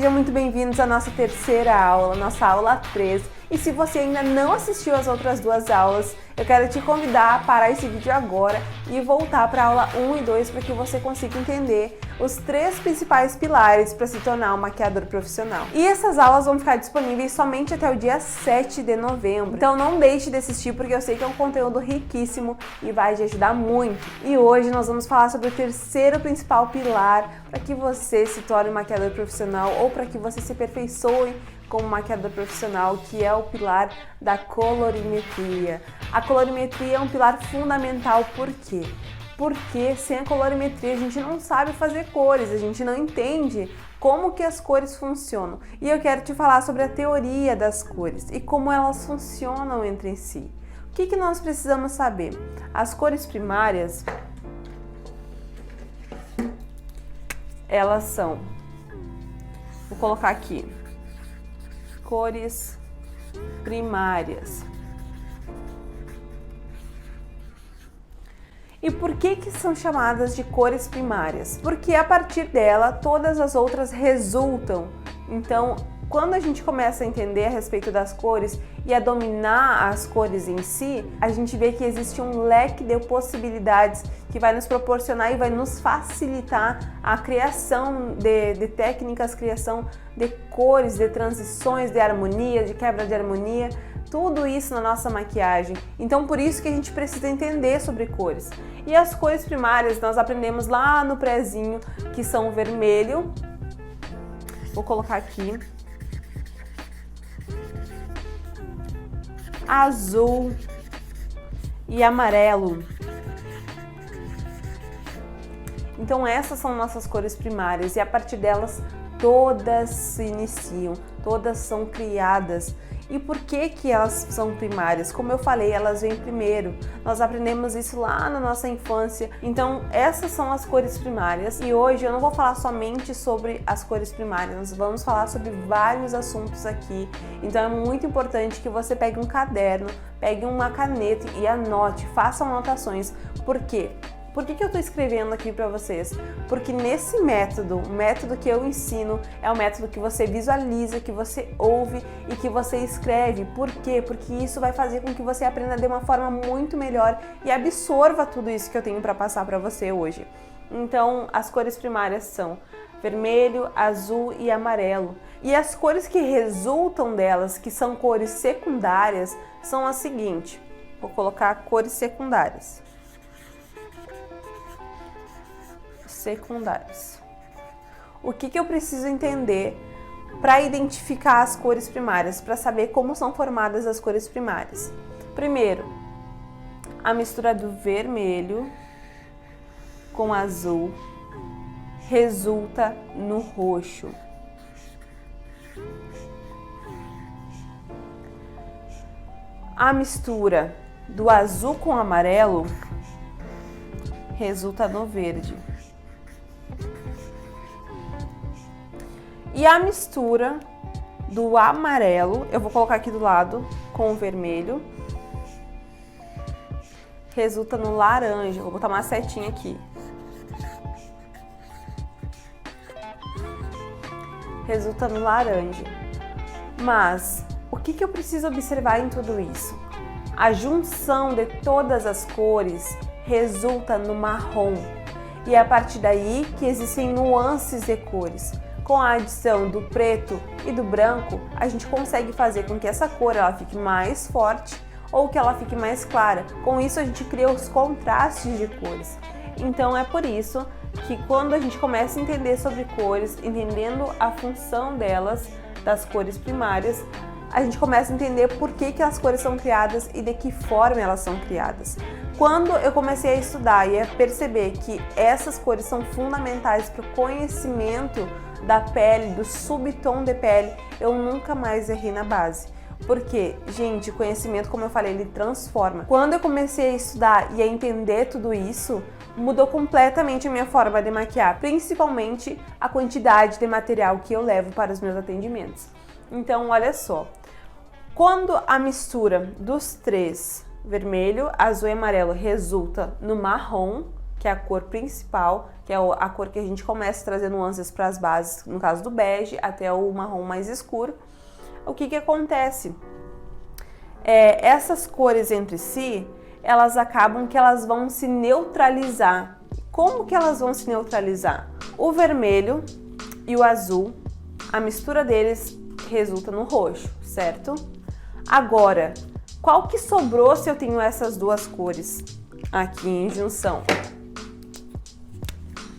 Sejam muito bem-vindos à nossa terceira aula, nossa aula 3. E se você ainda não assistiu às outras duas aulas, eu quero te convidar a parar esse vídeo agora e voltar para a aula 1 e 2 para que você consiga entender os 3 principais pilares para se tornar um maquiador profissional. E essas aulas vão ficar disponíveis somente até o dia 7 de novembro. Então não deixe de assistir porque eu sei que é um conteúdo riquíssimo e vai te ajudar muito. E hoje nós vamos falar sobre o terceiro principal pilar para que você se torne um maquiador profissional ou para que você se aperfeiçoe como maquiador profissional, que é o pilar da colorimetria. A colorimetria é um pilar fundamental, por quê? Porque sem a colorimetria a gente não sabe fazer cores, a gente não entende como que as cores funcionam. E eu quero te falar sobre a teoria das cores e como elas funcionam entre si. O que nós precisamos saber? As cores primárias, elas são, vou colocar aqui, cores primárias. E por que são chamadas de cores primárias? Porque a partir dela todas as outras resultam. Então, quando a gente começa a entender a respeito das cores e a dominar as cores em si, a gente vê que existe um leque de possibilidades que vai nos proporcionar e vai nos facilitar a criação de técnicas, criação de cores, de transições, de harmonia, de quebra de harmonia, tudo isso na nossa maquiagem. Então, por isso que a gente precisa entender sobre cores. E as cores primárias nós aprendemos lá no prézinho, que são o vermelho, vou colocar aqui, azul e amarelo. Então essas são nossas cores primárias e a partir delas todas se iniciam, todas são criadas. E por que elas são primárias? Como eu falei, elas vêm primeiro. Nós aprendemos isso lá na nossa infância. Então, essas são as cores primárias. E hoje eu não vou falar somente sobre as cores primárias, nós vamos falar sobre vários assuntos aqui. Então, é muito importante que você pegue um caderno, pegue uma caneta e anote, faça anotações. Por quê? Por que eu estou escrevendo aqui para vocês? Porque nesse método, o método que eu ensino é o método que você visualiza, que você ouve e que você escreve. Por quê? Porque isso vai fazer com que você aprenda de uma forma muito melhor e absorva tudo isso que eu tenho para passar para você hoje. Então, as cores primárias são vermelho, azul e amarelo. E as cores que resultam delas, que são cores secundárias, são as seguintes. Vou colocar cores secundárias. Secundários. O que eu preciso entender para identificar as cores primárias, para saber como são formadas as cores primárias? Primeiro, a mistura do vermelho com azul resulta no roxo. A mistura do azul com amarelo resulta no verde. E a mistura do amarelo, eu vou colocar aqui do lado com o vermelho, resulta no laranja. Vou botar uma setinha aqui. Resulta no laranja. Mas o que eu preciso observar em tudo isso? A junção de todas as cores resulta no marrom. E é a partir daí que existem nuances de cores. Com a adição do preto e do branco, a gente consegue fazer com que essa cor ela fique mais forte ou que ela fique mais clara. Com isso a gente cria os contrastes de cores. Então é por isso que quando a gente começa a entender sobre cores, entendendo a função delas, das cores primárias, a gente começa a entender por que as cores são criadas e de que forma elas são criadas. Quando eu comecei a estudar e a perceber que essas cores são fundamentais para o conhecimento da pele, do subtom de pele, eu nunca mais errei na base. Porque, gente, o conhecimento, como eu falei, ele transforma. Quando eu comecei a estudar e a entender tudo isso, mudou completamente a minha forma de maquiar, principalmente a quantidade de material que eu levo para os meus atendimentos. Então, olha só, quando a mistura dos 3, vermelho, azul e amarelo, resulta no marrom, que é a cor principal, que é a cor que a gente começa a trazer nuances para as bases, no caso do bege, até o marrom mais escuro. O que acontece? Essas cores entre si, elas acabam que elas vão se neutralizar. Como que elas vão se neutralizar? O vermelho e o azul, a mistura deles resulta no roxo, certo? Agora, qual que sobrou se eu tenho essas duas cores aqui em junção?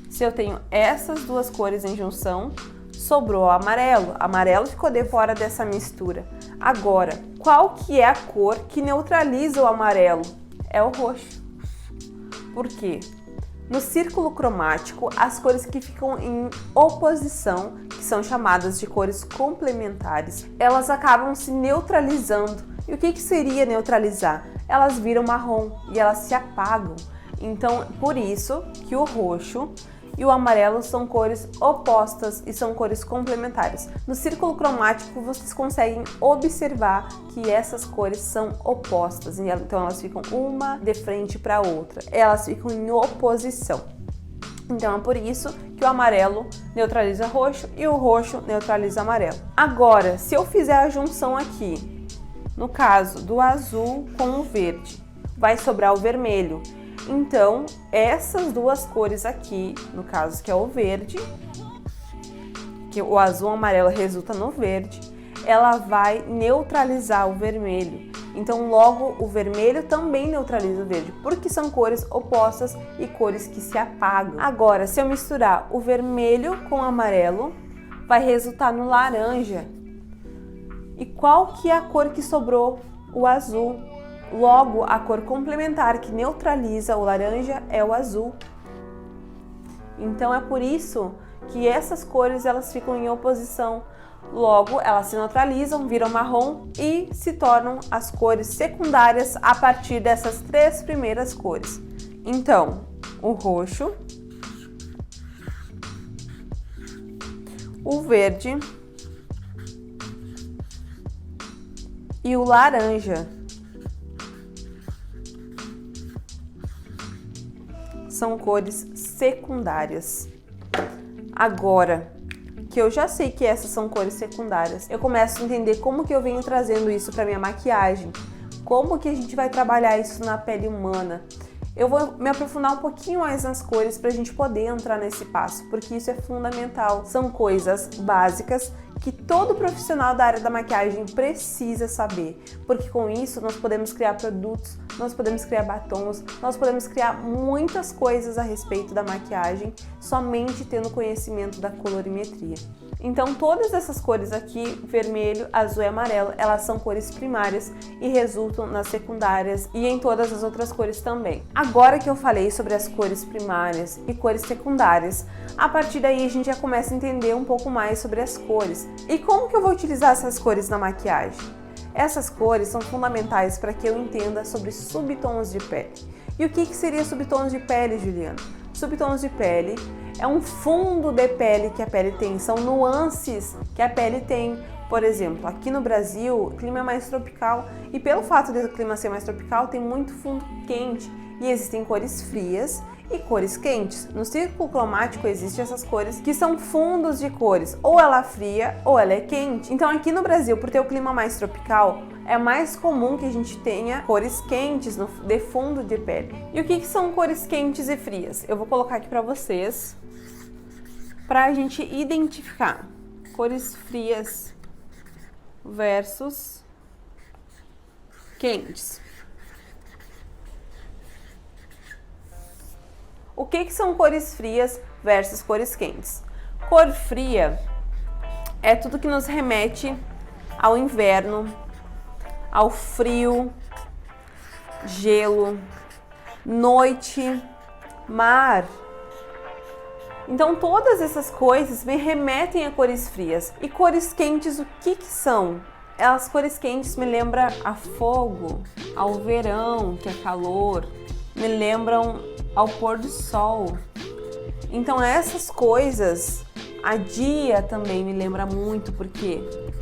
Se eu tenho essas duas cores em junção, sobrou o amarelo. O amarelo ficou de fora dessa mistura. Agora, qual que é a cor que neutraliza o amarelo? É o roxo. Por quê? No círculo cromático, as cores que ficam em oposição, que são chamadas de cores complementares, elas acabam se neutralizando. E o que seria neutralizar? Elas viram marrom e elas se apagam. Então, por isso que o roxo e o amarelo são cores opostas e são cores complementares. No círculo cromático, vocês conseguem observar que essas cores são opostas, então elas ficam uma de frente para a outra, elas ficam em oposição. Então é por isso que o amarelo neutraliza roxo e o roxo neutraliza amarelo. Agora, se eu fizer a junção aqui, no caso do azul com o verde, vai sobrar o vermelho. Então, essas duas cores aqui, no caso que é o verde, que o azul e o amarelo resulta no verde, ela vai neutralizar o vermelho. Então, logo, o vermelho também neutraliza o verde, porque são cores opostas e cores que se apagam. Agora, se eu misturar o vermelho com o amarelo, vai resultar no laranja. E qual que é a cor que sobrou? O azul. Logo, a cor complementar que neutraliza o laranja é o azul. Então é por isso que essas cores elas ficam em oposição. Logo, elas se neutralizam, viram marrom e se tornam as cores secundárias a partir dessas três primeiras cores. Então, o roxo, o verde e o laranja são cores secundárias. Agora que eu já sei que essas são cores secundárias, eu começo a entender como que eu venho trazendo isso para minha maquiagem, como que a gente vai trabalhar isso na pele humana. Eu vou me aprofundar um pouquinho mais nas cores para a gente poder entrar nesse passo, porque isso é fundamental. São coisas básicas que todo profissional da área da maquiagem precisa saber, porque com isso nós podemos criar produtos, nós podemos criar batons, nós podemos criar muitas coisas a respeito da maquiagem somente tendo conhecimento da colorimetria. Então todas essas cores aqui, vermelho, azul e amarelo, elas são cores primárias e resultam nas secundárias e em todas as outras cores também. Agora que eu falei sobre as cores primárias e cores secundárias, a partir daí a gente já começa a entender um pouco mais sobre as cores. E como que eu vou utilizar essas cores na maquiagem? Essas cores são fundamentais para que eu entenda sobre subtons de pele. E o que seria subtons de pele, Juliana? Subtons de pele é um fundo de pele que a pele tem, são nuances que a pele tem. Por exemplo, aqui no Brasil, o clima é mais tropical e pelo fato do clima ser mais tropical, tem muito fundo quente e existem cores frias e cores quentes. No círculo cromático existem essas cores que são fundos de cores, ou ela é fria ou ela é quente. Então aqui no Brasil, por ter o clima mais tropical, é mais comum que a gente tenha cores quentes de fundo de pele. E o que são cores quentes e frias? Eu vou colocar aqui para vocês, para a gente identificar cores frias versus quentes. O que são cores frias versus cores quentes? Cor fria é tudo que nos remete ao inverno, ao frio, gelo, noite, mar. Então todas essas coisas me remetem a cores frias. E cores quentes, o que são? As cores quentes me lembram a fogo, ao verão, que é calor, me lembram ao pôr do sol. Então essas coisas, a dia também me lembra muito, porque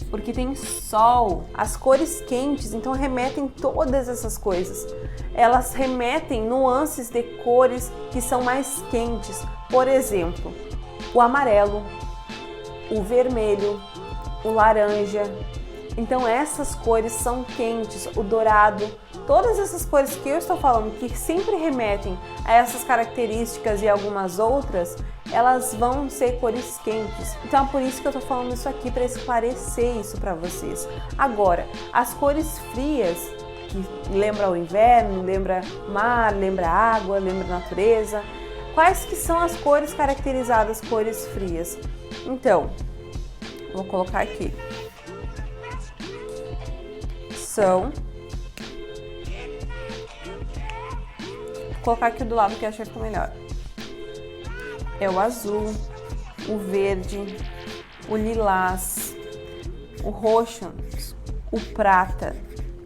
porque tem sol. As cores quentes, então, remetem todas essas coisas. Elas remetem nuances de cores que são mais quentes. Por exemplo, o amarelo, o vermelho, o laranja. Então essas cores são quentes, o dourado, todas essas cores que eu estou falando, que sempre remetem a essas características e algumas outras, elas vão ser cores quentes. Então é por isso que eu estou falando isso aqui, para esclarecer isso para vocês. Agora, as cores frias, que lembra o inverno, lembra mar, lembra água, lembra natureza, quais que são as cores caracterizadas cores frias? Então, vou colocar aqui. Vou colocar aqui do lado que eu achei que ficou melhor. É o azul, o verde, o lilás, o roxo, o prata.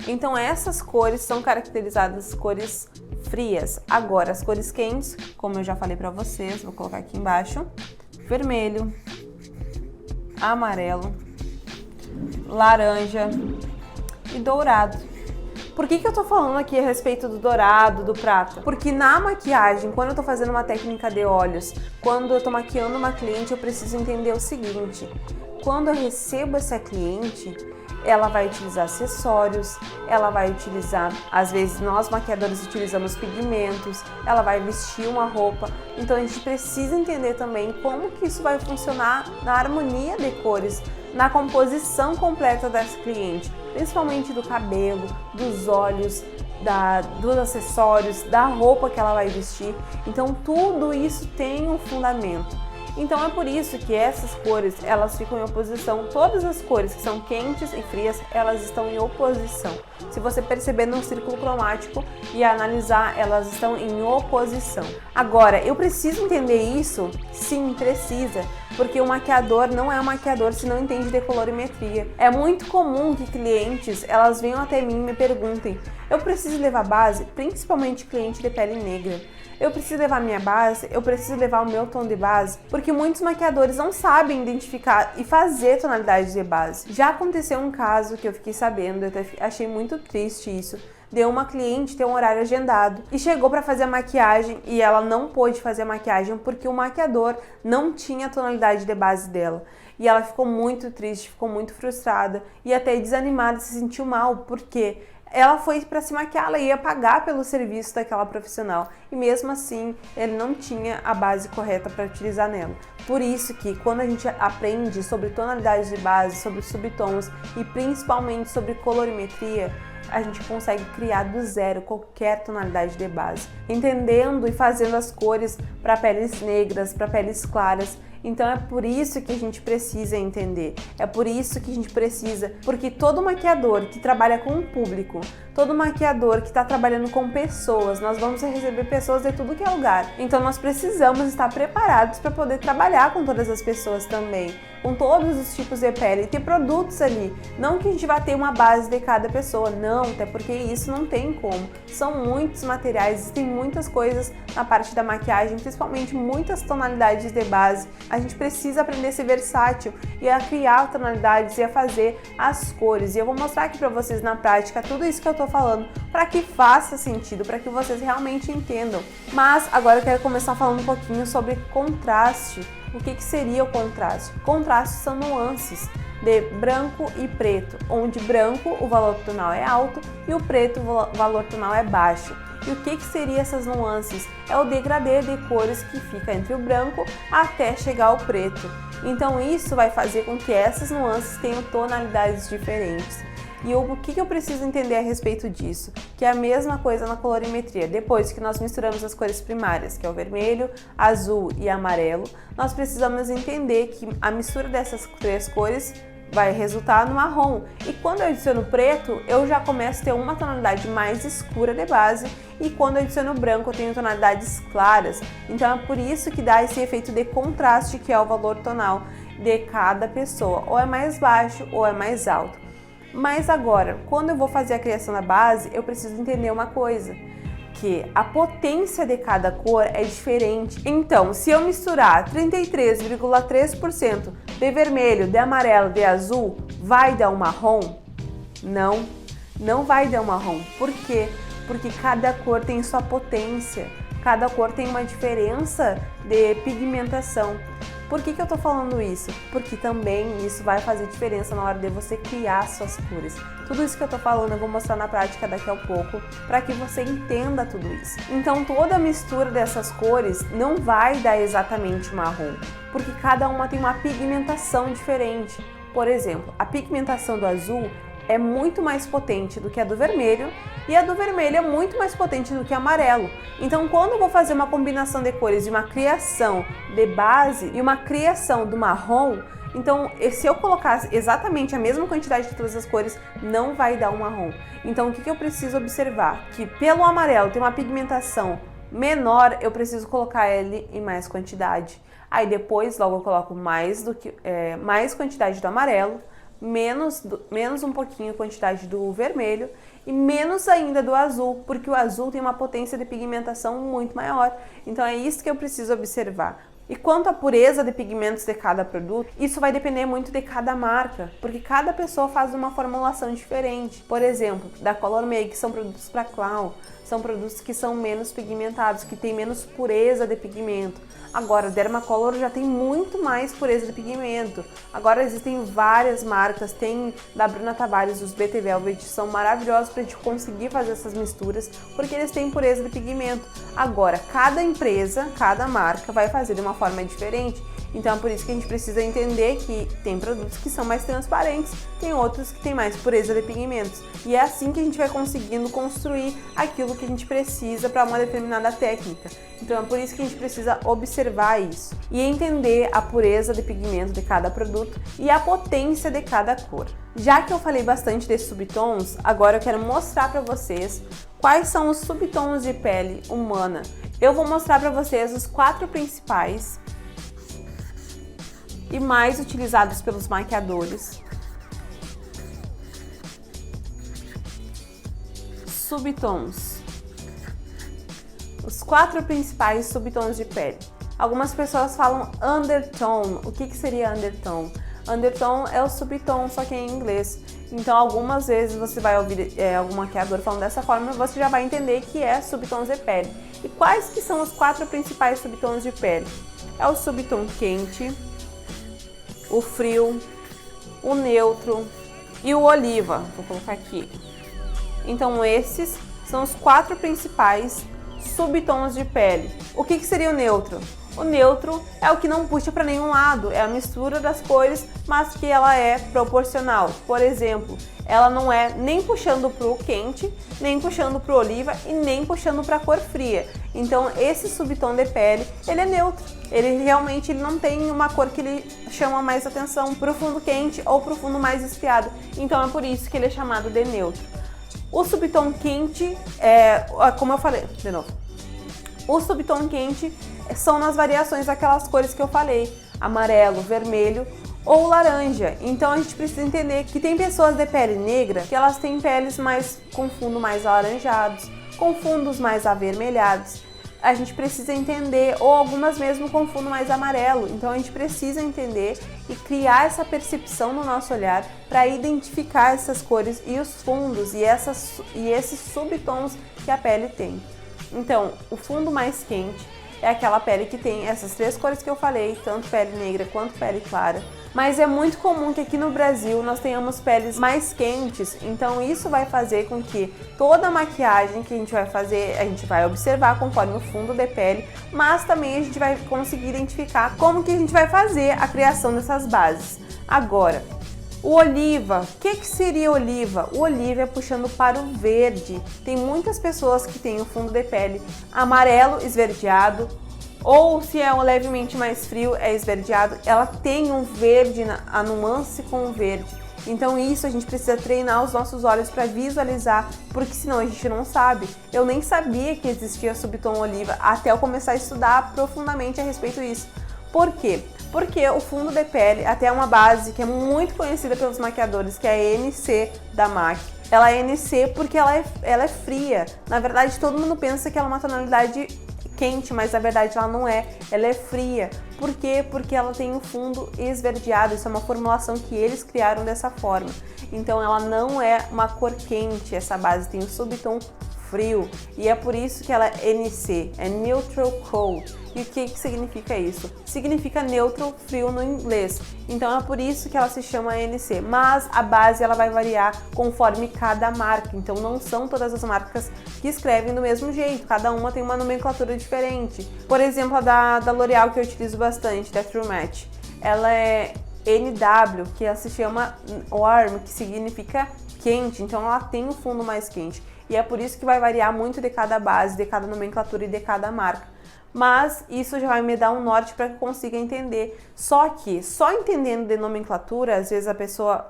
Então essas cores são caracterizadas cores frias. Agora as cores quentes, como eu já falei para vocês, vou colocar aqui embaixo: vermelho, amarelo, laranja e dourado. Por que eu tô falando aqui a respeito do dourado, do prata? Porque na maquiagem, quando eu tô fazendo uma técnica de olhos, quando eu tô maquiando uma cliente, eu preciso entender o seguinte: quando eu recebo essa cliente, ela vai utilizar acessórios, ela vai utilizar, às vezes nós maquiadores utilizamos pigmentos, ela vai vestir uma roupa, então a gente precisa entender também como que isso vai funcionar na harmonia de cores, na composição completa dessa cliente, principalmente do cabelo, dos olhos, dos acessórios, da roupa que ela vai vestir. Então tudo isso tem um fundamento. Então é por isso que essas cores, elas ficam em oposição. Todas as cores que são quentes e frias, elas estão em oposição. Se você perceber no círculo cromático e analisar, elas estão em oposição. Agora, eu preciso entender isso? Sim, precisa, porque o maquiador não é um maquiador se não entende de colorimetria. É muito comum que clientes, elas venham até mim e me perguntem: eu preciso levar base? Principalmente cliente de pele negra. Eu preciso levar minha base, eu preciso levar o meu tom de base, porque muitos maquiadores não sabem identificar e fazer tonalidades de base. Já aconteceu um caso que eu fiquei sabendo, eu até achei muito triste isso, de uma cliente ter um horário agendado e chegou para fazer a maquiagem e ela não pôde fazer a maquiagem porque o maquiador não tinha a tonalidade de base dela. E ela ficou muito triste, ficou muito frustrada e até desanimada, se sentiu mal, porque ela foi para se maquiar, ela ia pagar pelo serviço daquela profissional e mesmo assim ele não tinha a base correta para utilizar nela. Por isso que quando a gente aprende sobre tonalidades de base, sobre subtons e principalmente sobre colorimetria, a gente consegue criar do zero qualquer tonalidade de base, entendendo e fazendo as cores para peles negras, para peles claras. Então é por isso que a gente precisa entender, é por isso que a gente precisa, porque todo maquiador que trabalha com o público, todo maquiador que está trabalhando com pessoas, nós vamos receber pessoas de tudo que é lugar, então nós precisamos estar preparados para poder trabalhar com todas as pessoas também, com todos os tipos de pele, ter produtos ali, não que a gente vá ter uma base de cada pessoa, não, até porque isso não tem como, são muitos materiais, existem muitas coisas na parte da maquiagem, principalmente muitas tonalidades de base. A gente precisa aprender a ser versátil e a criar tonalidades e a fazer as cores. E eu vou mostrar aqui para vocês na prática tudo isso que eu tô falando para que faça sentido, para que vocês realmente entendam. Mas agora eu quero começar falando um pouquinho sobre contraste. O que seria o contraste? Contraste são nuances de branco e preto, onde branco o valor tonal é alto e o preto o valor tonal é baixo. E o que seriam essas nuances? É o degradê de cores que fica entre o branco até chegar ao preto. Então isso vai fazer com que essas nuances tenham tonalidades diferentes. E o que eu preciso entender a respeito disso? Que é a mesma coisa na colorimetria. Depois que nós misturamos as cores primárias, que é o vermelho, azul e amarelo, nós precisamos entender que a mistura dessas três cores vai resultar no marrom. E quando eu adiciono preto, eu já começo a ter uma tonalidade mais escura de base, e quando eu adiciono branco, eu tenho tonalidades claras. Então é por isso que dá esse efeito de contraste, que é o valor tonal de cada pessoa, ou é mais baixo ou é mais alto. Mas agora, quando eu vou fazer a criação da base, eu preciso entender uma coisa, que a potência de cada cor é diferente. Então, se eu misturar 33,3% de vermelho, de amarelo, de azul, vai dar um marrom? Não, não vai dar um marrom. Por quê? Porque cada cor tem sua potência, cada cor tem uma diferença de pigmentação. Por que eu tô falando isso? Porque também isso vai fazer diferença na hora de você criar suas cores. Tudo isso que eu tô falando eu vou mostrar na prática daqui a pouco para que você entenda tudo isso. Então toda a mistura dessas cores não vai dar exatamente marrom, porque cada uma tem uma pigmentação diferente. Por exemplo, a pigmentação do azul é muito mais potente do que a do vermelho e a do vermelho é muito mais potente do que o amarelo. Então, quando eu vou fazer uma combinação de cores e uma criação de base e uma criação do marrom, então se eu colocar exatamente a mesma quantidade de todas as cores, não vai dar um marrom. Então, o que eu preciso observar? Que pelo amarelo tem uma pigmentação menor, eu preciso colocar ele em mais quantidade. Aí depois, logo eu coloco mais quantidade do amarelo, menos um pouquinho a quantidade do vermelho e menos ainda do azul, porque o azul tem uma potência de pigmentação muito maior. Então é isso que eu preciso observar. E quanto à pureza de pigmentos de cada produto, isso vai depender muito de cada marca, porque cada pessoa faz uma formulação diferente. Por exemplo, da Color Make, são produtos para clown, são produtos que são menos pigmentados, que têm menos pureza de pigmento. Agora, o Dermacolor já tem muito mais pureza de pigmento. Agora existem várias marcas, tem da Bruna Tavares, os BT Velvet, são maravilhosos para a gente conseguir fazer essas misturas, porque eles têm pureza de pigmento. Agora, cada empresa, cada marca vai fazer de uma forma diferente. Então é por isso que a gente precisa entender que tem produtos que são mais transparentes, tem outros que têm mais pureza de pigmentos. E é assim que a gente vai conseguindo construir aquilo que a gente precisa para uma determinada técnica. Então é por isso que a gente precisa observar isso e entender a pureza de pigmento de cada produto e a potência de cada cor. Já que eu falei bastante de subtons, agora eu quero mostrar para vocês quais são os subtons de pele humana. Eu vou mostrar para vocês os 4 principais e mais utilizados pelos maquiadores. Subtons. Os 4 principais subtons de pele. Algumas pessoas falam undertone. O que seria undertone? Undertone é o subtom, só que em inglês. Então, algumas vezes você vai ouvir algum maquiador falando dessa forma, você já vai entender que é subtons de pele. E quais que são os 4 principais subtons de pele? É o subtom quente, o frio, o neutro e o oliva. Vou colocar aqui. Então esses são os 4 principais subtons de pele. O que seria o neutro? O neutro é o que não puxa para nenhum lado, é a mistura das cores, mas que ela é proporcional. Por exemplo, ela não é nem puxando para o quente, nem puxando para o oliva e nem puxando para a cor fria. Então esse subtom de pele, ele é neutro. Ele realmente não tem uma cor que ele chama mais atenção para o fundo quente ou para o fundo mais esfriado. Então é por isso que ele é chamado de neutro. O subtom quente como eu falei, de novo. O subtom quente são nas variações daquelas cores que eu falei, amarelo, vermelho ou laranja. Então a gente precisa entender que tem pessoas de pele negra que elas têm peles com fundo mais alaranjados, com fundos mais avermelhados. A gente precisa entender, ou algumas mesmo com fundo mais amarelo. Então a gente precisa entender e criar essa percepção no nosso olhar para identificar essas cores e os fundos e esses subtons que a pele tem. Então, o fundo mais quente é aquela pele que tem essas 3 cores que eu falei, tanto pele negra quanto pele clara. Mas é muito comum que aqui no Brasil nós tenhamos peles mais quentes, então isso vai fazer com que toda a maquiagem que a gente vai fazer, a gente vai observar conforme o fundo de pele, mas também a gente vai conseguir identificar como que a gente vai fazer a criação dessas bases. Agora, o oliva, o que seria oliva? O oliva é puxando para o verde. Tem muitas pessoas que têm o fundo de pele amarelo esverdeado, ou se é levemente mais frio, é esverdeado. Ela tem um verde, a nuance com o verde. Então isso a gente precisa treinar os nossos olhos para visualizar, porque senão a gente não sabe. Eu nem sabia que existia subtom oliva até eu começar a estudar profundamente a respeito disso. Por quê? Porque o fundo de pele, até uma base que é muito conhecida pelos maquiadores, que é a NC da MAC. Ela é NC porque ela é fria. Na verdade, todo mundo pensa que ela é uma tonalidade quente, mas na verdade ela não é, ela é fria. Por quê? Porque ela tem o fundo esverdeado, isso é uma formulação que eles criaram dessa forma. Então ela não é uma cor quente, essa base tem o subtom frio, e é por isso que ela é NC, é Neutral Cold. E o que significa isso? Significa neutro, frio no inglês. Então é por isso que ela se chama NC. Mas a base ela vai variar conforme cada marca. Então não são todas as marcas que escrevem do mesmo jeito. Cada uma tem uma nomenclatura diferente. Por exemplo, a da L'Oréal, que eu utilizo bastante, da True Match. Ela é NW, que ela se chama Warm, que significa quente. Então ela tem um fundo mais quente. E é por isso que vai variar muito de cada base, de cada nomenclatura e de cada marca. Mas isso já vai me dar um norte para que eu consiga entender. Só que, só entendendo de nomenclatura, às vezes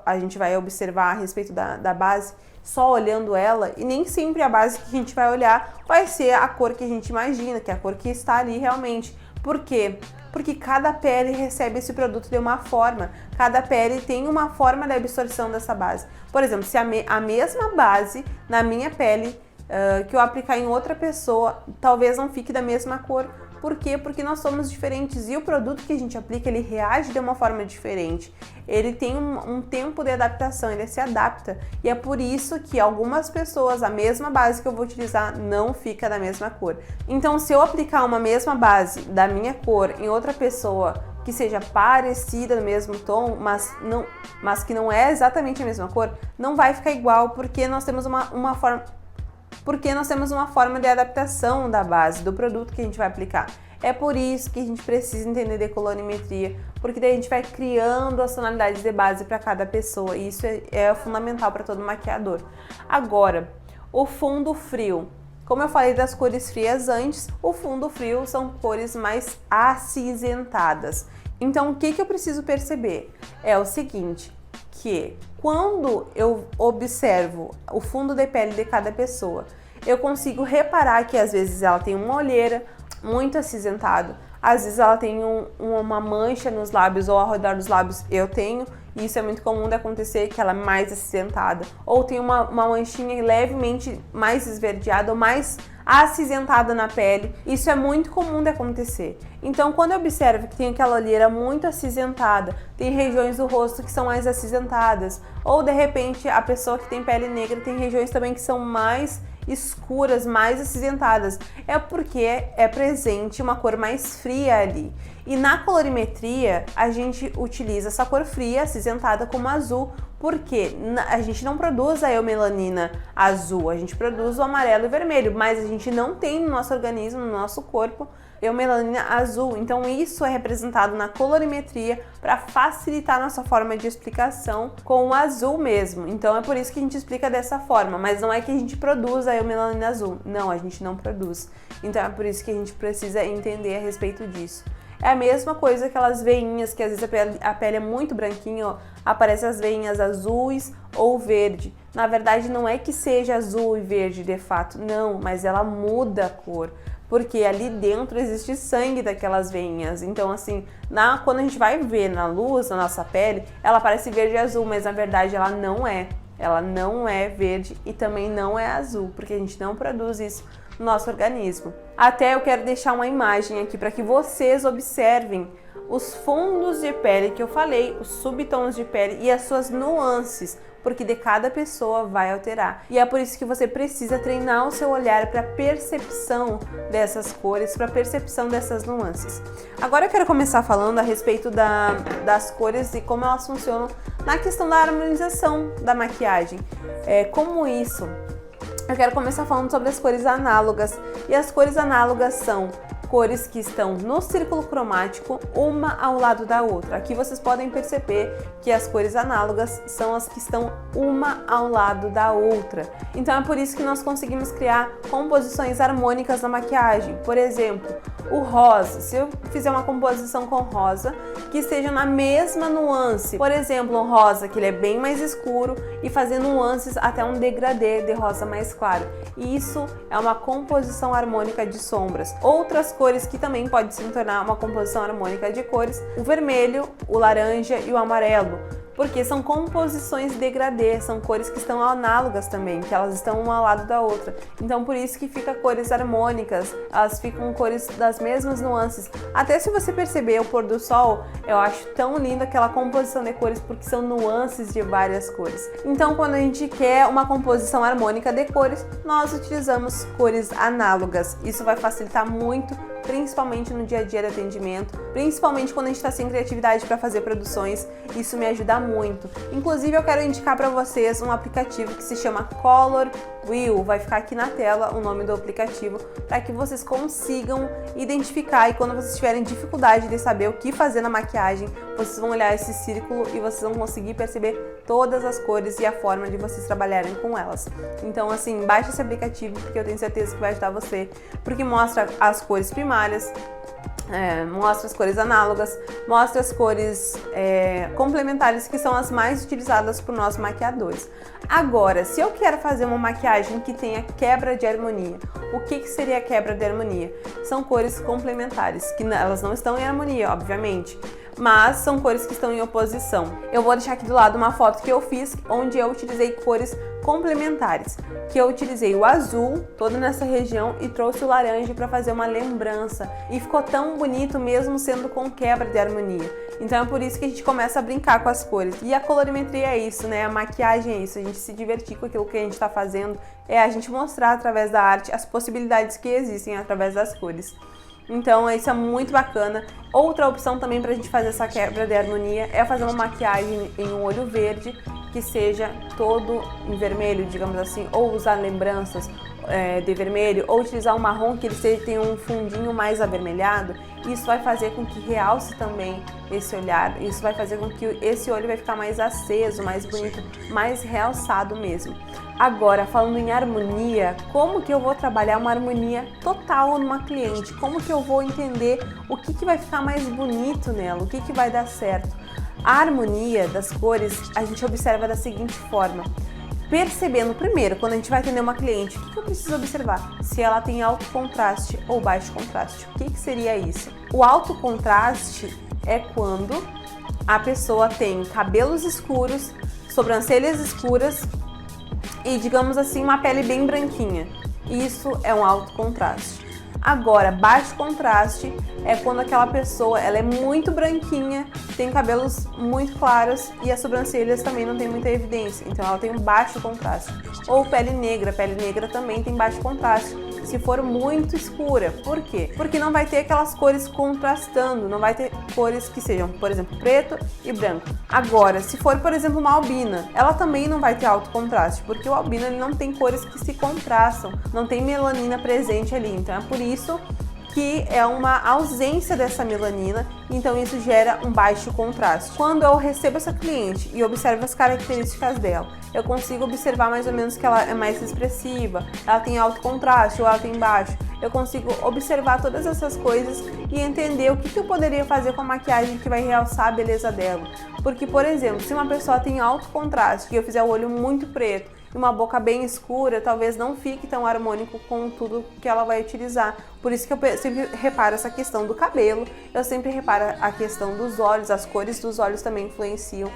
a gente vai observar a respeito da base, só olhando ela, e nem sempre a base que a gente vai olhar vai ser a cor que a gente imagina, que é a cor que está ali realmente. Por quê? Porque cada pele recebe esse produto de uma forma, cada pele tem uma forma de absorção dessa base. Por exemplo, se a mesma base na minha pele que eu aplicar em outra pessoa, talvez não fique da mesma cor. Por quê? Porque nós somos diferentes e o produto que a gente aplica, ele reage de uma forma diferente. Ele tem um tempo de adaptação, ele se adapta. E é por isso que algumas pessoas, a mesma base que eu vou utilizar não fica da mesma cor. Então, se eu aplicar uma mesma base da minha cor em outra pessoa que seja parecida no mesmo tom, mas que não é exatamente a mesma cor, não vai ficar igual, porque nós temos uma forma de adaptação da base, do produto que a gente vai aplicar. É por isso que a gente precisa entender de colorimetria, porque daí a gente vai criando as tonalidades de base para cada pessoa, e isso é fundamental para todo maquiador. Agora, o fundo frio. Como eu falei das cores frias antes, o fundo frio são cores mais acinzentadas. Então, o que eu preciso perceber? É o seguinte, que quando eu observo o fundo de pele de cada pessoa, eu consigo reparar que às vezes ela tem uma olheira muito acinzentada, às vezes ela tem uma mancha nos lábios ou ao redor dos lábios, eu tenho, e isso é muito comum de acontecer, que ela é mais acinzentada, ou tem uma manchinha levemente mais esverdeada ou mais acinzentada na pele, isso é muito comum de acontecer. Então, quando eu observo que tem aquela olheira muito acinzentada, tem regiões do rosto que são mais acinzentadas, ou de repente a pessoa que tem pele negra tem regiões também que são mais escuras, mais acinzentadas, é porque é presente uma cor mais fria ali. E na colorimetria, a gente utiliza essa cor fria, acinzentada, como azul, porque a gente não produz a eumelanina azul, a gente produz o amarelo e vermelho, mas a gente não tem no nosso organismo, no nosso corpo, eumelanina azul. Então isso é representado na colorimetria para facilitar nossa forma de explicação com o azul mesmo. Então é por isso que a gente explica dessa forma, mas não é que a gente produz a eumelanina azul. Não, a gente não produz. Então é por isso que a gente precisa entender a respeito disso. É a mesma coisa aquelas veinhas, que às vezes a pele é muito branquinha, ó, aparecem as veinhas azuis ou verde. Na verdade não é que seja azul e verde de fato, não, mas ela muda a cor. Porque ali dentro existe sangue daquelas veinhas. Então, assim, quando a gente vai ver na luz, na nossa pele, ela parece verde e azul, mas na verdade ela não é. Ela não é verde e também não é azul, porque a gente não produz isso no nosso organismo. Até eu quero deixar uma imagem aqui para que vocês observem os fundos de pele que eu falei, os subtons de pele e as suas nuances, porque de cada pessoa vai alterar. E é por isso que você precisa treinar o seu olhar para percepção dessas cores, para percepção dessas nuances. Agora eu quero começar falando a respeito das cores e como elas funcionam na questão da harmonização da maquiagem. Como isso? Eu quero começar falando sobre as cores análogas. E as cores análogas são cores que estão no círculo cromático, uma ao lado da outra. Aqui vocês podem perceber que as cores análogas são as que estão uma ao lado da outra. Então é por isso que nós conseguimos criar composições harmônicas na maquiagem. Por exemplo, o rosa. Se eu fizer uma composição com rosa, que esteja na mesma nuance. Por exemplo, um rosa que ele é bem mais escuro e fazer nuances até um degradê de rosa mais claro. E isso é uma composição harmônica de sombras. Outras cores que também pode se tornar uma composição harmônica de cores, o vermelho, o laranja e o amarelo. Porque são composições degradê, são cores que estão análogas também, que elas estão uma ao lado da outra. Então por isso que fica cores harmônicas, elas ficam cores das mesmas nuances. Até se você perceber o pôr do sol, eu acho tão lindo aquela composição de cores, porque são nuances de várias cores. Então quando a gente quer uma composição harmônica de cores, nós utilizamos cores análogas. Isso vai facilitar muito, principalmente no dia a dia de atendimento, principalmente quando a gente está sem criatividade para fazer produções, isso me ajuda muito. Inclusive eu quero indicar para vocês um aplicativo que se chama Color Wheel, vai ficar aqui na tela o nome do aplicativo, para que vocês consigam identificar, e quando vocês tiverem dificuldade de saber o que fazer na maquiagem, vocês vão olhar esse círculo e vocês vão conseguir perceber todas as cores e a forma de vocês trabalharem com elas. Então assim, baixe esse aplicativo, porque eu tenho certeza que vai ajudar você, porque mostra as cores primárias, mostra as cores análogas, mostra as cores complementares, que são as mais utilizadas por nós maquiadores. Agora, se eu quero fazer uma maquiagem que tenha quebra de harmonia, o que seria a quebra de harmonia? São cores complementares, que elas não estão em harmonia, obviamente, mas são cores que estão em oposição. Eu vou deixar aqui do lado uma foto que eu fiz, onde eu utilizei cores complementares, que eu utilizei o azul todo nessa região e trouxe o laranja para fazer uma lembrança, e ficou tão bonito mesmo sendo com quebra de harmonia. Então é por isso que a gente começa a brincar com as cores. E a colorimetria é isso, né? A maquiagem é isso, a gente se divertir com aquilo que a gente está fazendo, é a gente mostrar através da arte as possibilidades que existem através das cores. Então isso é muito bacana. Outra opção também para a gente fazer essa quebra de harmonia é fazer uma maquiagem em um olho verde, que seja todo em vermelho, digamos assim, ou usar lembranças de vermelho, ou utilizar um marrom que ele tenha um fundinho mais avermelhado. Isso vai fazer com que realce também esse olhar, isso vai fazer com que esse olho vai ficar mais aceso, mais bonito, mais realçado mesmo. Agora, falando em harmonia, como que eu vou trabalhar uma harmonia total numa cliente? Como que eu vou entender o que vai ficar mais bonito nela, o que vai dar certo? A harmonia das cores a gente observa da seguinte forma: percebendo primeiro, quando a gente vai atender uma cliente, o que eu preciso observar? Se ela tem alto contraste ou baixo contraste. O que seria isso? O alto contraste é quando a pessoa tem cabelos escuros, sobrancelhas escuras e, digamos assim, uma pele bem branquinha. Isso é um alto contraste. Agora, baixo contraste é quando aquela pessoa ela é muito branquinha, tem cabelos muito claros e as sobrancelhas também não tem muita evidência, então ela tem um baixo contraste. Ou pele negra também tem baixo contraste, se for muito escura. Por quê? Porque não vai ter aquelas cores contrastando, não vai ter cores que sejam, por exemplo, preto e branco. Agora, se for, por exemplo, uma albina, ela também não vai ter alto contraste, porque o albino ele não tem cores que se contrastam, não tem melanina presente ali, então é por isso que é uma ausência dessa melanina, então isso gera um baixo contraste. Quando eu recebo essa cliente e observo as características dela, eu consigo observar mais ou menos que ela é mais expressiva, ela tem alto contraste ou ela tem baixo. Eu consigo observar todas essas coisas e entender o que eu poderia fazer com a maquiagem que vai realçar a beleza dela. Porque, por exemplo, se uma pessoa tem alto contraste e eu fizer o olho muito preto e uma boca bem escura, talvez não fique tão harmônico com tudo que ela vai utilizar. Por isso que eu sempre reparo essa questão do cabelo, eu sempre reparo a questão dos olhos, as cores dos olhos também influenciam.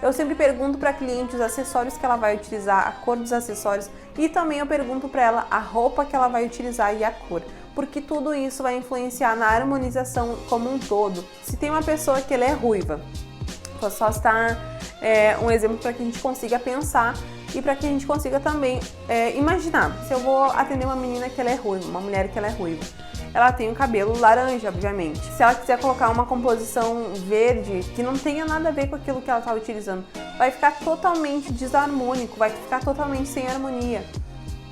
Eu sempre pergunto para a cliente os acessórios que ela vai utilizar, a cor dos acessórios, e também eu pergunto para ela a roupa que ela vai utilizar e a cor, porque tudo isso vai influenciar na harmonização como um todo. Se tem uma pessoa que ela é ruiva, vou só citar um exemplo para que a gente consiga pensar e para que a gente consiga também imaginar. Se eu vou atender uma menina que ela é ruiva, uma mulher que ela é ruiva, ela tem o cabelo laranja, obviamente. Se ela quiser colocar uma composição verde que não tenha nada a ver com aquilo que ela está utilizando, vai ficar totalmente desarmônico, vai ficar totalmente sem harmonia.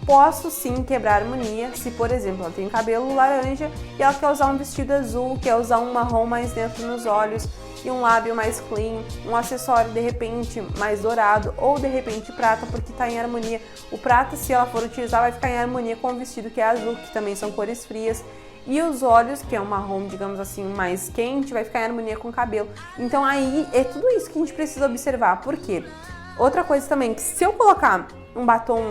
Posso sim quebrar a harmonia se, por exemplo, ela tem o cabelo laranja e ela quer usar um vestido azul, quer usar um marrom mais dentro nos olhos e um lábio mais clean, um acessório de repente mais dourado ou de repente prata, porque está em harmonia. O prata, se ela for utilizar, vai ficar em harmonia com o vestido que é azul, que também são cores frias. E os olhos, que é um marrom, digamos assim, mais quente, vai ficar em harmonia com o cabelo. Então aí é tudo isso que a gente precisa observar. Por quê? Outra coisa também, que se eu colocar um batom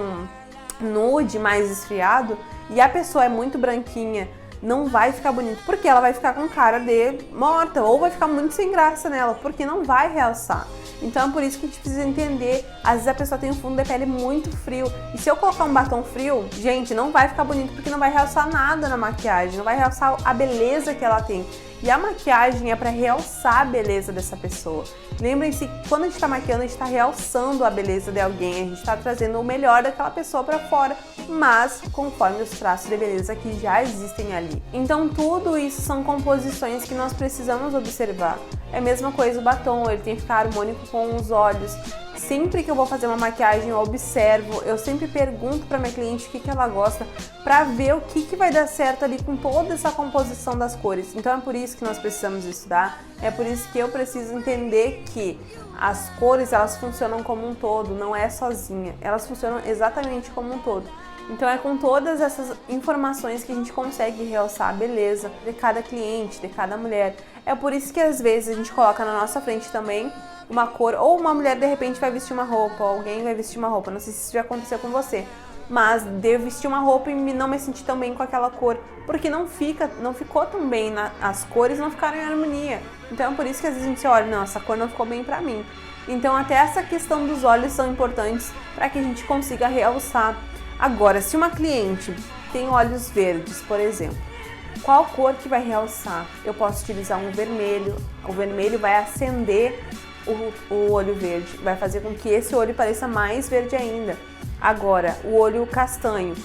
nude mais esfriado e a pessoa é muito branquinha, não vai ficar bonito, porque ela vai ficar com cara de morta ou vai ficar muito sem graça nela, porque não vai realçar. Então é por isso que a gente precisa entender. Às vezes a pessoa tem um fundo de pele muito frio. E se eu colocar um batom frio, gente, não vai ficar bonito porque não vai realçar nada na maquiagem, não vai realçar a beleza que ela tem. E a maquiagem é para realçar a beleza dessa pessoa. Lembrem-se, quando a gente está maquiando, a gente está realçando a beleza de alguém, a gente está trazendo o melhor daquela pessoa para fora, mas conforme os traços de beleza que já existem ali. Então tudo isso são composições que nós precisamos observar. É a mesma coisa o batom, ele tem que ficar harmônico com os olhos. Sempre que eu vou fazer uma maquiagem, eu observo, eu sempre pergunto para minha cliente o que ela gosta, para ver o que vai dar certo ali com toda essa composição das cores. Então é por isso que nós precisamos estudar, é por isso que eu preciso entender que as cores, elas funcionam como um todo, não é sozinha, elas funcionam exatamente como um todo. Então é com todas essas informações que a gente consegue realçar a beleza de cada cliente, de cada mulher. É por isso que às vezes a gente coloca na nossa frente também uma cor, ou uma mulher de repente vai vestir uma roupa, ou alguém vai vestir uma roupa, não sei se isso já aconteceu com você, mas de eu vestir uma roupa e não me sentir tão bem com aquela cor, porque não ficou tão bem, as cores não ficaram em harmonia. Então é por isso que às vezes a gente olha, não, essa cor não ficou bem pra mim. Então até essa questão dos olhos são importantes para que a gente consiga realçar. Agora, se uma cliente tem olhos verdes, por exemplo, qual cor que vai realçar? Eu posso utilizar um vermelho, o vermelho vai acender o olho verde, vai fazer com que esse olho pareça mais verde ainda. Agora, o olho castanho.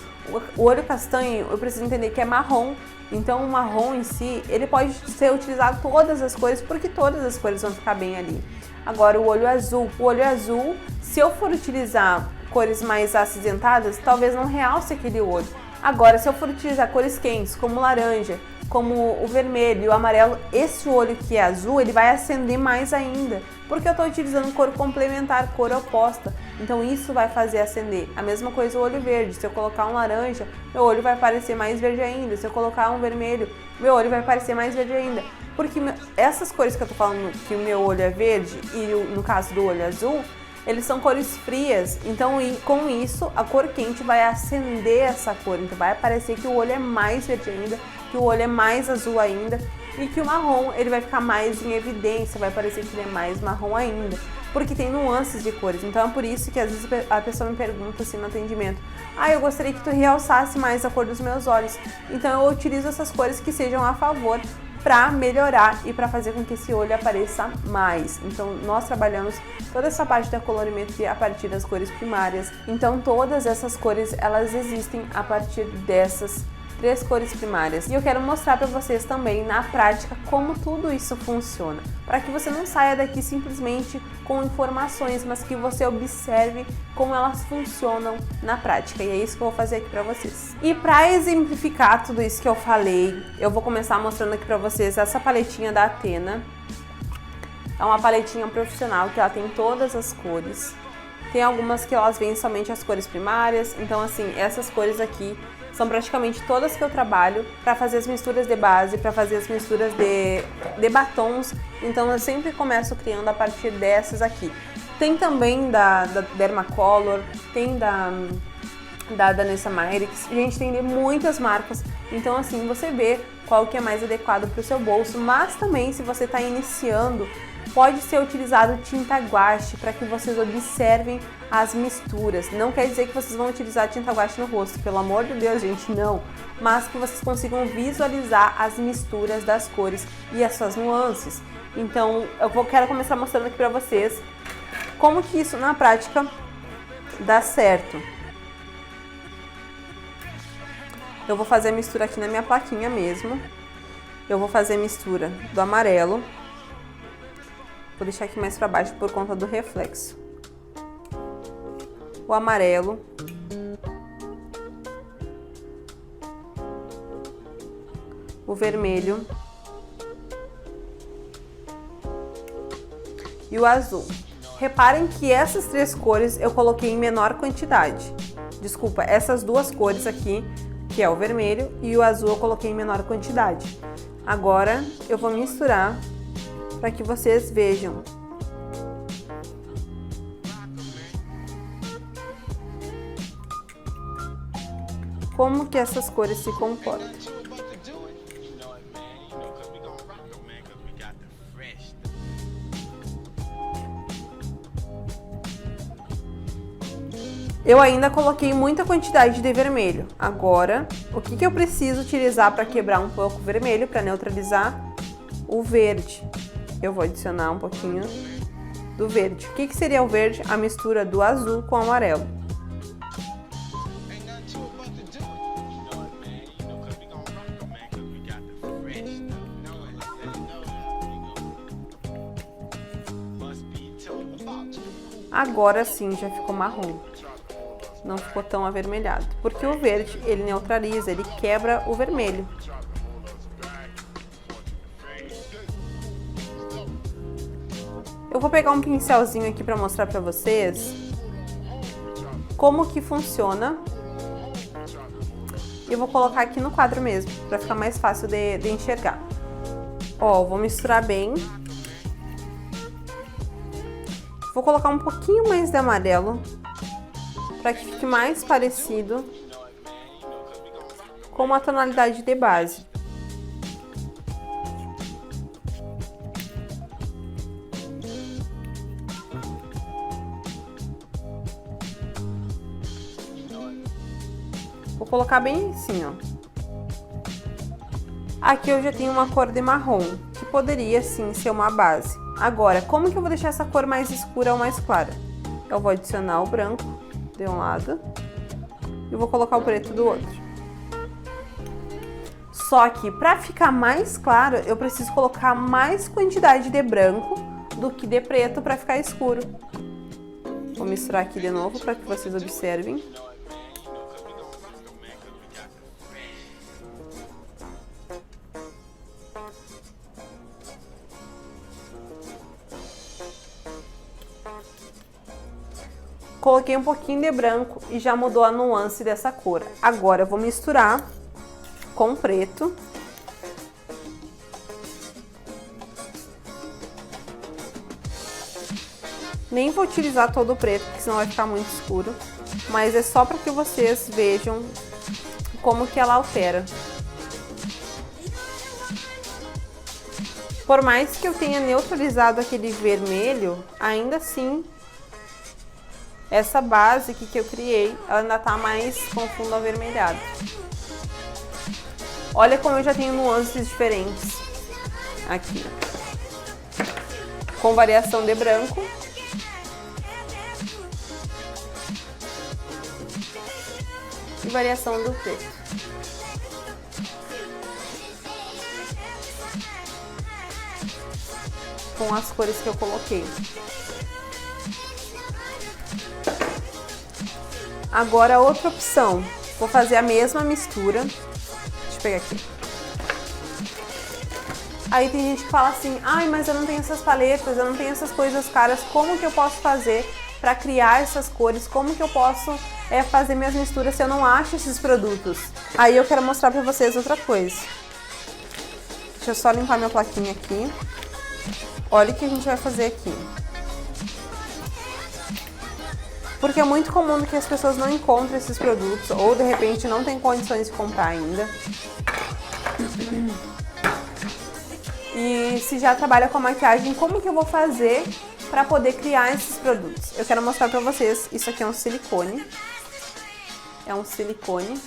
O olho castanho, eu preciso entender que é marrom, então o marrom em si, ele pode ser utilizado todas as cores, porque todas as cores vão ficar bem ali. Agora, o olho azul, se eu for utilizar cores mais acinzentadas, talvez não realce aquele olho. Agora, se eu for utilizar cores quentes, como laranja, como o vermelho e o amarelo, esse olho que é azul, ele vai acender mais ainda, porque eu estou utilizando cor complementar, cor oposta. Então isso vai fazer acender. A mesma coisa o olho verde, se eu colocar um laranja, meu olho vai parecer mais verde ainda. Se eu colocar um vermelho, meu olho vai parecer mais verde ainda. Porque essas cores que eu estou falando, que o meu olho é verde e no caso do olho azul, eles são cores frias, então com isso a cor quente vai acender essa cor, então vai parecer que o olho é mais verde ainda, que o olho é mais azul ainda e que o marrom ele vai ficar mais em evidência, vai parecer que ele é mais marrom ainda, porque tem nuances de cores. Então é por isso que às vezes a pessoa me pergunta assim no atendimento, eu gostaria que tu realçasse mais a cor dos meus olhos, então eu utilizo essas cores que sejam a favor para melhorar e para fazer com que esse olho apareça mais. Então nós trabalhamos toda essa parte da colorimetria a partir das cores primárias. Então todas essas cores elas existem a partir dessas 3 cores primárias. E eu quero mostrar para vocês também na prática como tudo isso funciona, para que você não saia daqui simplesmente com informações, mas que você observe como elas funcionam na prática. E é isso que eu vou fazer aqui para vocês. E para exemplificar tudo isso que eu falei, eu vou começar mostrando aqui para vocês essa paletinha da Athena. É uma paletinha profissional que ela tem todas as cores. Tem algumas que elas vêm somente as cores primárias, então assim, essas cores aqui são praticamente todas que eu trabalho para fazer as misturas de base, para fazer as misturas de batons. Então eu sempre começo criando a partir dessas aqui. Tem também da Dermacolor, tem da Danessa Myricks, gente, tem de muitas marcas. Então assim, você vê qual que é mais adequado para o seu bolso, mas também se você está iniciando, pode ser utilizado tinta guache para que vocês observem as misturas. Não quer dizer que vocês vão utilizar tinta guache no rosto, pelo amor de Deus, gente, não. Mas que vocês consigam visualizar as misturas das cores e as suas nuances. Então, quero começar mostrando aqui para vocês como que isso na prática dá certo. Eu vou fazer a mistura aqui na minha plaquinha mesmo. Eu vou fazer a mistura do amarelo. Vou deixar aqui mais para baixo por conta do reflexo. O amarelo. O vermelho. E o azul. Reparem que essas 3 cores eu coloquei em menor quantidade. Desculpa, essas 2 cores aqui, que é o vermelho e o azul, eu coloquei em menor quantidade. Agora eu vou misturar para que vocês vejam. Como que essas cores se comportam. Eu ainda coloquei muita quantidade de vermelho. Agora, o que eu preciso utilizar para quebrar um pouco o vermelho, para neutralizar o verde? Eu vou adicionar um pouquinho do verde. O que seria o verde? A mistura do azul com o amarelo. Agora sim já ficou marrom. Não ficou tão avermelhado. Porque o verde, ele neutraliza, ele quebra o vermelho. Eu vou pegar um pincelzinho aqui para mostrar para vocês como que funciona. E eu vou colocar aqui no quadro mesmo, para ficar mais fácil de enxergar. Ó, vou misturar bem. Vou colocar um pouquinho mais de amarelo, para que fique mais parecido com uma tonalidade de base. Vou colocar bem assim, ó. Aqui eu já tenho uma cor de marrom, que poderia sim ser uma base. Agora, como que eu vou deixar essa cor mais escura ou mais clara? Eu vou adicionar o branco de um lado e vou colocar o preto do outro. Só que para ficar mais claro, eu preciso colocar mais quantidade de branco do que de preto para ficar escuro. Vou misturar aqui de novo para que vocês observem. Coloquei um pouquinho de branco e já mudou a nuance dessa cor. Agora eu vou misturar com preto. Nem vou utilizar todo o preto, porque senão vai ficar muito escuro. Mas é só para que vocês vejam como que ela altera. Por mais que eu tenha neutralizado aquele vermelho, ainda assim, essa base aqui que eu criei, ela ainda tá mais com fundo avermelhado. Olha como eu já tenho nuances diferentes aqui. Com variação de branco. E variação do preto. Com as cores que eu coloquei. Agora, outra opção. Vou fazer a mesma mistura. Deixa eu pegar aqui. Aí tem gente que fala assim, ai, mas eu não tenho essas paletas, eu não tenho essas coisas caras, como que eu posso fazer para criar essas cores? Como que eu posso fazer minhas misturas se eu não acho esses produtos? Aí eu quero mostrar para vocês outra coisa. Deixa eu só limpar minha plaquinha aqui. Olha o que a gente vai fazer aqui. Porque é muito comum que as pessoas não encontrem esses produtos ou de repente não tem condições de comprar ainda. E se já trabalha com a maquiagem, como que eu vou fazer para poder criar esses produtos? Eu quero mostrar para vocês, isso aqui é um silicone. É um silicone,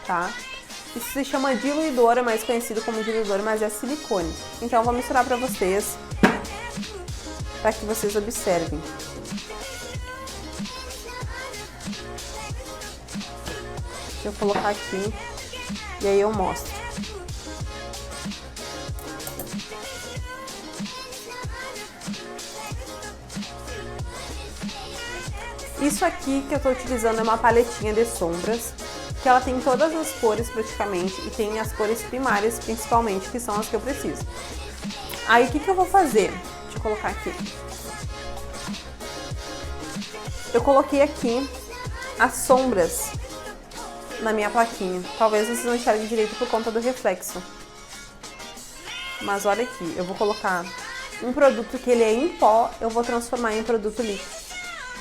tá? Isso se chama diluidor, é mais conhecido como diluidor, mas é silicone. Então eu vou misturar para vocês, para que vocês observem. Deixa eu colocar aqui e aí eu mostro. Isso aqui que eu tô utilizando é uma paletinha de sombras, que ela tem todas as cores praticamente e tem as cores primárias principalmente, que são as que eu preciso. Aí o que eu vou fazer? Deixa eu colocar aqui. Eu coloquei aqui as sombras na minha plaquinha. Talvez vocês não enxerguem direito por conta do reflexo. Mas olha aqui, eu vou colocar um produto que ele é em pó, eu vou transformar em produto líquido.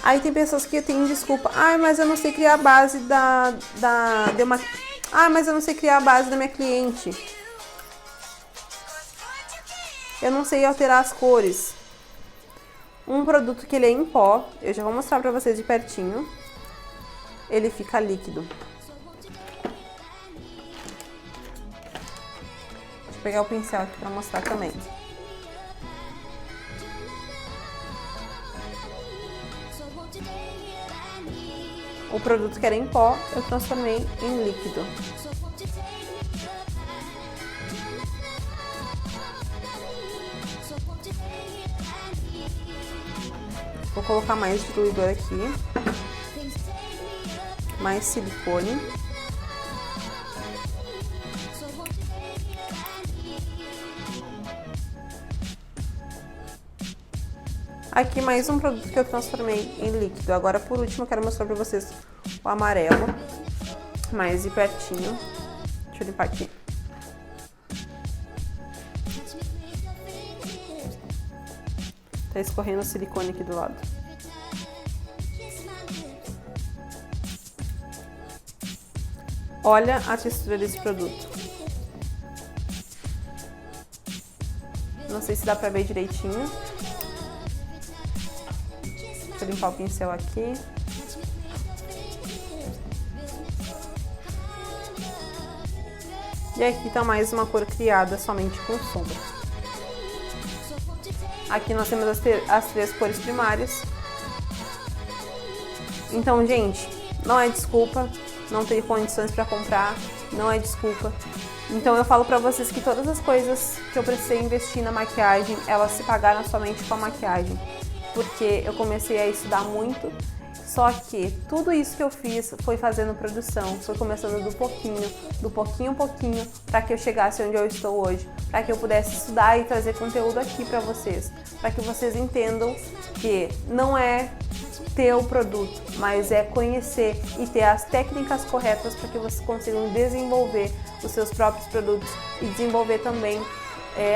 Aí tem pessoas que têm desculpa. Ai, mas eu não sei criar a base mas eu não sei criar a base da minha cliente. Eu não sei alterar as cores. Um produto que ele é em pó, eu já vou mostrar pra vocês de pertinho. ele fica líquido. Deixa eu pegar o pincel aqui para mostrar também. O produto que era em pó, eu transformei em líquido. Vou colocar mais diluidor aqui, mais silicone. Aqui mais um produto que eu transformei em líquido. Agora, por último, eu quero mostrar pra vocês o amarelo, mais de pertinho. Deixa eu limpar aqui. Tá escorrendo o silicone aqui do lado. Olha a textura desse produto. Não sei se dá pra ver direitinho. Deixa eu limpar o pincel aqui. E aqui tá mais uma cor criada somente com sombra. Aqui nós temos as três cores primárias. Então, gente, não é desculpa não ter condições para comprar, não é desculpa. Então eu falo pra vocês que todas as coisas que eu precisei investir na maquiagem, elas se pagaram somente com a maquiagem. Porque eu comecei a estudar muito, só que tudo isso que eu fiz foi fazendo produção, foi começando do pouquinho, para que eu chegasse onde eu estou hoje, para que eu pudesse estudar e trazer conteúdo aqui para vocês, para que vocês entendam que não é ter o produto, mas é conhecer e ter as técnicas corretas para que vocês consigam desenvolver os seus próprios produtos e desenvolver também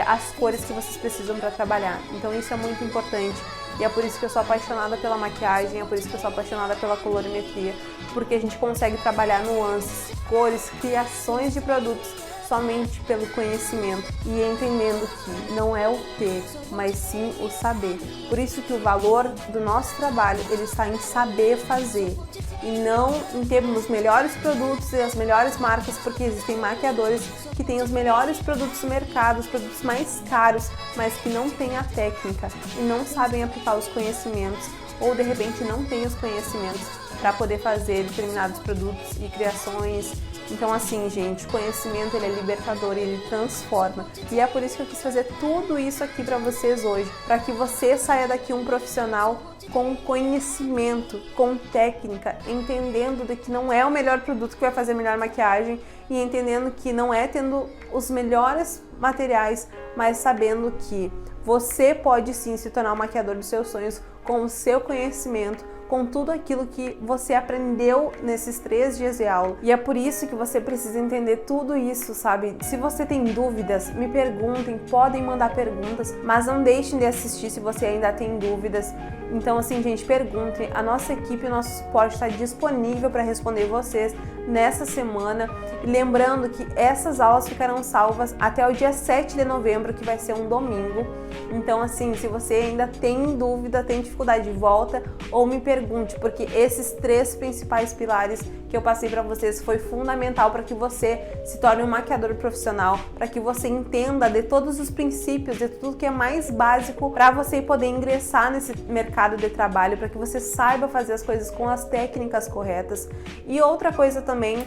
as cores que vocês precisam para trabalhar. Então isso é muito importante. E é por isso que eu sou apaixonada pela maquiagem, é por isso que eu sou apaixonada pela colorimetria, porque a gente consegue trabalhar nuances, cores, criações de produtos somente pelo conhecimento e entendendo que não é o ter, mas sim o saber. Por isso que o valor do nosso trabalho, ele está em saber fazer e não em termos melhores produtos e as melhores marcas, porque existem maquiadores que têm os melhores produtos do mercado, os produtos mais caros, mas que não têm a técnica e não sabem aplicar os conhecimentos ou de repente não têm os conhecimentos para poder fazer determinados produtos e criações. Então assim, gente, o conhecimento ele é libertador, ele transforma. E é por isso que eu quis fazer tudo isso aqui para vocês hoje, para que você saia daqui um profissional com conhecimento, com técnica, entendendo de que não é o melhor produto que vai fazer a melhor maquiagem e entendendo que não é tendo os melhores materiais, mas sabendo que você pode sim se tornar o maquiador dos seus sonhos com o seu conhecimento, com tudo aquilo que você aprendeu nesses 3 dias de aula. E é por isso que você precisa entender tudo isso, sabe? Se você tem dúvidas, me perguntem, podem mandar perguntas, mas não deixem de assistir se você ainda tem dúvidas. Então assim, gente, perguntem. A nossa equipe, o nosso suporte está disponível para responder vocês nessa semana. E lembrando que essas aulas ficarão salvas até o dia 7 de novembro, que vai ser um domingo. Então assim, se você ainda tem dúvida, tem dificuldade, volta ou me pergunte, porque esses 3 principais pilares que eu passei para vocês foi fundamental para que você se torne um maquiador profissional, para que você entenda de todos os princípios, de tudo que é mais básico para você poder ingressar nesse mercado de trabalho, para que você saiba fazer as coisas com as técnicas corretas. E outra coisa também,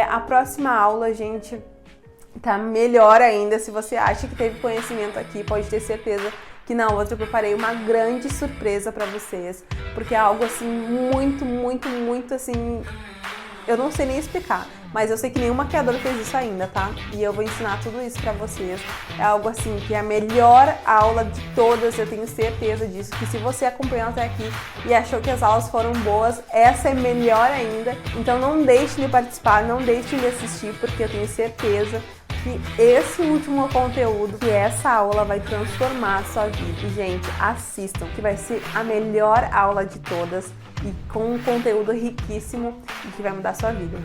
a próxima aula, gente, tá melhor ainda. Se você acha que teve conhecimento aqui, pode ter certeza que na outra eu preparei uma grande surpresa para vocês, porque é algo assim muito assim, eu não sei nem explicar, mas eu sei que nenhum maquiador fez isso ainda, tá? E eu vou ensinar tudo isso pra vocês. É algo assim que é a melhor aula de todas, eu tenho certeza disso, que se você acompanhou até aqui e achou que as aulas foram boas, essa é melhor ainda. Então não deixem de participar, não deixem de assistir, porque eu tenho certeza que esse último conteúdo, que essa aula vai transformar a sua vida. E, gente, assistam, que vai ser a melhor aula de todas e com um conteúdo riquíssimo e que vai mudar a sua vida.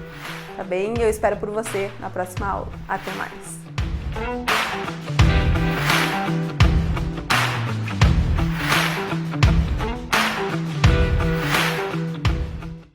Tá bem? Eu espero por você na próxima aula. Até mais!